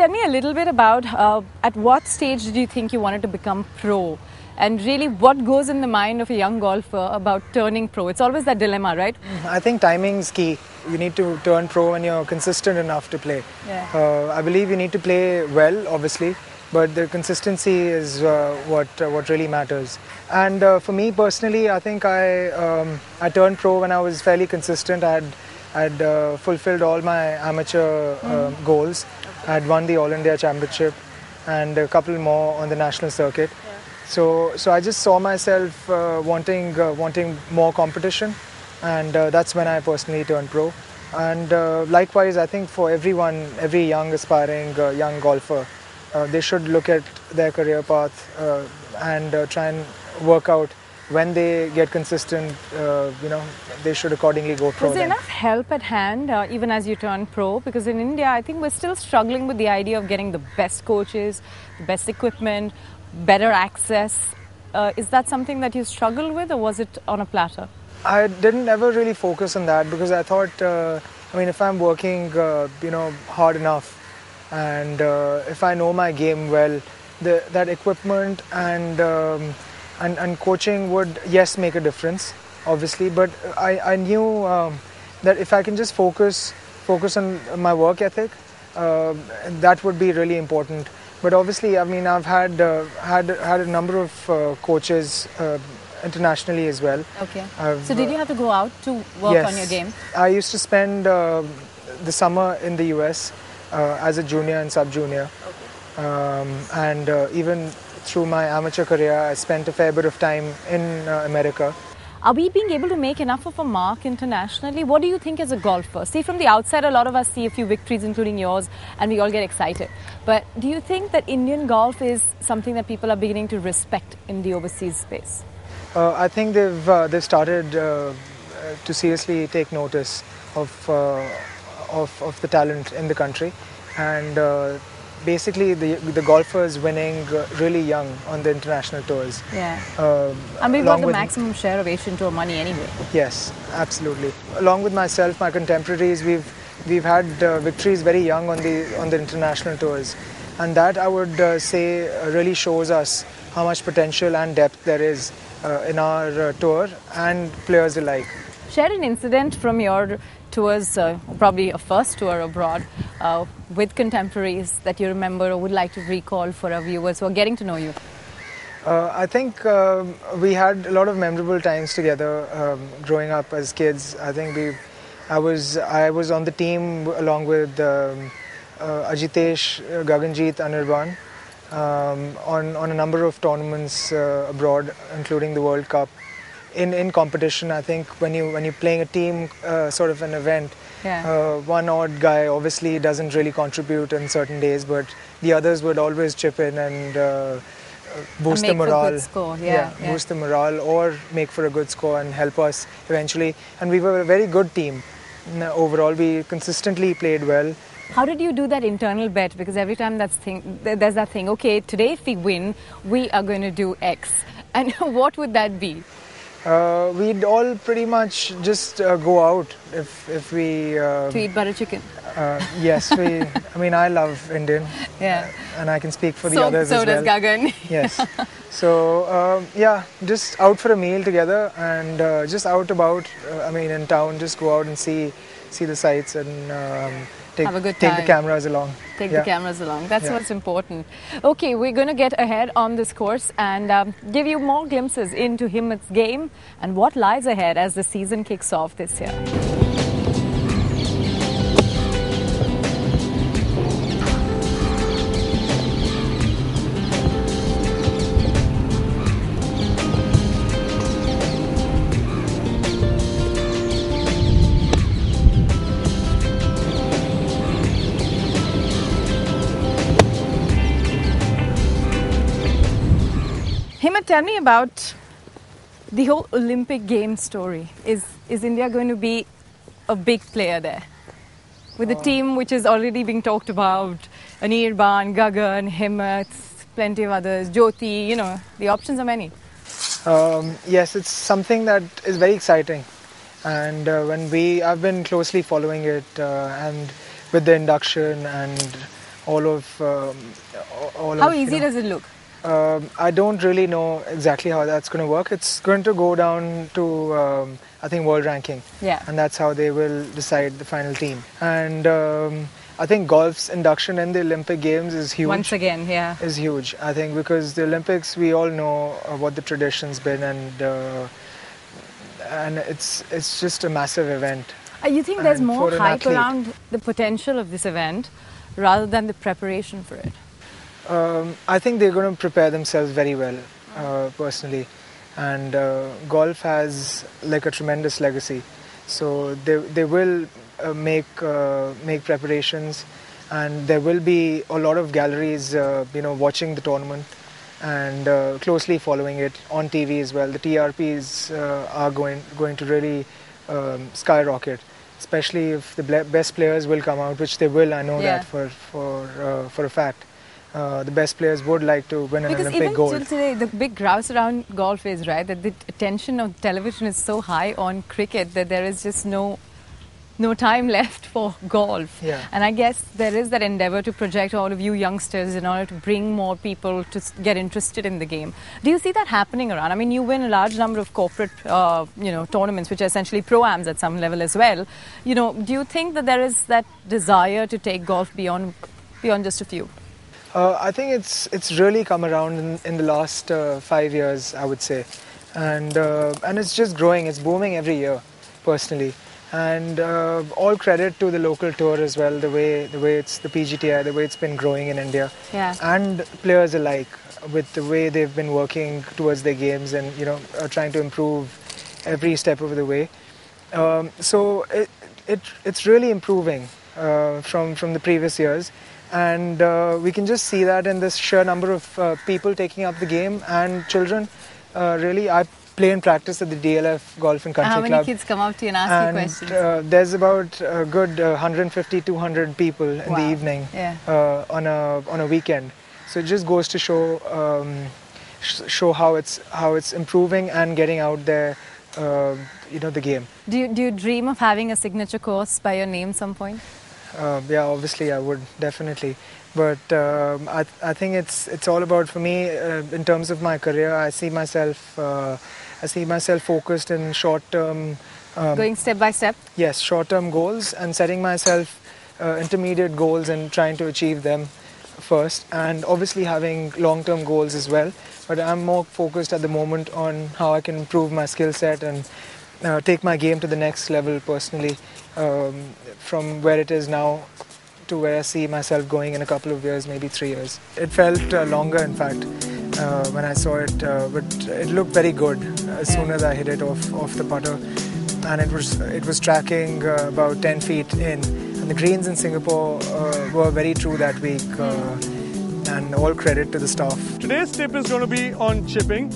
tell me a little bit about at what stage did you think you wanted to become pro? And really, what goes in the mind of a young golfer about turning pro? It's always that dilemma, right? I think timing's key. You need to turn pro when you're consistent enough to play. Yeah. I believe you need to play well, obviously, but the consistency is what really matters. And for me personally, I think I turned pro when I was fairly consistent. I'd fulfilled all my amateur goals. I'd won the All India Championship and a couple more on the national circuit. So I just saw myself wanting more competition, and that's when I personally turned pro. And likewise, I think for everyone, every young aspiring young golfer, they should look at their career path and try and work out when they get consistent. They should accordingly go pro. Was there enough help at hand even as you turn pro? Because in India, I think we're still struggling with the idea of getting the best coaches, the best equipment, better access. Is that something that you struggled with, or was it on a platter? I didn't ever really focus on that because I thought, if I'm working, hard enough, and if I know my game well, that equipment and coaching would, yes, make a difference, obviously. But I knew that if I can just focus on my work ethic, that would be really important. But obviously, I've had a number of coaches internationally as well. Okay. So did you have to go out to work on your game? I used to spend the summer in the US as a junior and sub-junior. Okay. And even through my amateur career, I spent a fair bit of time in America. Are we being able to make enough of a mark internationally? What do you think as a golfer? See, from the outside, a lot of us see a few victories, including yours, and we all get excited. But do you think that Indian golf is something that people are beginning to respect in the overseas space? I think they've started to seriously take notice of the talent in the country, and basically the golfers winning really young on the international tours. Yeah. And we've got the maximum share of Asian Tour money anyway. Yes, absolutely. Along with myself, my contemporaries, we've had victories very young on the international tours, and that I would say really shows us how much potential and depth there is in our tour and players alike. Share an incident from your tours, probably a first tour abroad, with contemporaries that you remember or would like to recall for our viewers who are getting to know you. I think we had a lot of memorable times together growing up as kids. I think I was on the team along with Ajitesh, Gaganjeet, Anirban on a number of tournaments abroad, including the World Cup. In competition, I think when you're playing a team sort of an event, one odd guy obviously doesn't really contribute on certain days, but the others would always chip in and boost the morale. Good score. Boost the morale or make for a good score and help us eventually. And we were a very good team overall. We consistently played well. How did you do that internal bet? Because every time there's that thing, okay, today if we win, we are going to do X. And what would that be? We'd all pretty much just go out if we... to eat butter chicken? Yes, I love Indian. Yeah. And I can speak for the others as well. So does Gagan. Yes. So, just out for a meal together and just out about, in town, just go out and see the sights and... Have a good time. Take the cameras along. The cameras along. That's what's important. Okay, we're going to get ahead on this course and give you more glimpses into Himmat's game and what lies ahead as the season kicks off this year. Himmat, tell me about the whole Olympic Games story. Is India going to be a big player there? With a team which is already being talked about, Anirban, Gagan, Himmat, plenty of others, Jyoti, the options are many. Yes, it's something that is very exciting. And I've been closely following it and with the induction and all of How easy does it look? I don't really know exactly how that's going to work. It's going to go down to, I think, world ranking. Yeah. And that's how they will decide the final team. And I think golf's induction in the Olympic Games is huge. Once again, yeah. Is huge, I think, because the Olympics, we all know what the tradition's been, and it's just a massive event. You think there's And more for an hype athlete. around the potential of this event rather than the preparation for it? I think they're going to prepare themselves very well, personally, and golf has like a tremendous legacy. So they will make preparations, and there will be a lot of galleries, watching the tournament and closely following it on TV as well. The TRPs are going to really skyrocket, especially if the best players will come out, which they will. I know that for a fact. The best players would like to win an Olympic gold. Because even till today, the big grouse around golf is, right, that the attention of television is so high on cricket that there is just no time left for golf. Yeah. And I guess there is that endeavour to project all of you youngsters in order to bring more people to get interested in the game. Do you see that happening around? I mean, you win a large number of corporate, tournaments, which are essentially pro-ams at some level as well. Do you think that there is that desire to take golf beyond just a few? I think it's really come around in the last 5 years, I would say, and it's just growing. It's booming every year, personally, and all credit to the local tour as well. The way it's the PGTI, the way it's been growing in India, and players alike, with the way they've been working towards their games and trying to improve every step of the way. So it's really improving from the previous years. And we can just see that in this sheer number of people taking up the game, and children. Really, I play and practice at the DLF Golf and Country Club. How many kids come up to you and ask you questions? There's about a good 150, 200 people in the evening on a weekend. So it just goes to show how it's improving and getting out there. The game. Do you dream of having a signature course by your name some point? Yeah, obviously I would, definitely, but I think it's all about, for me, in terms of my career. I see myself focused in short-term, going step by step. Yes, short-term goals, and setting myself intermediate goals and trying to achieve them first, and obviously having long-term goals as well. But I'm more focused at the moment on how I can improve my skill set and take my game to the next level personally, from where it is now to where I see myself going in a couple of years, maybe 3 years. It felt longer, in fact, when I saw it, but it looked very good as soon as I hit it off the putter, and it was tracking about 10 feet in, and the greens in Singapore were very true that week, and all credit to the staff. Today's tip is going to be on chipping.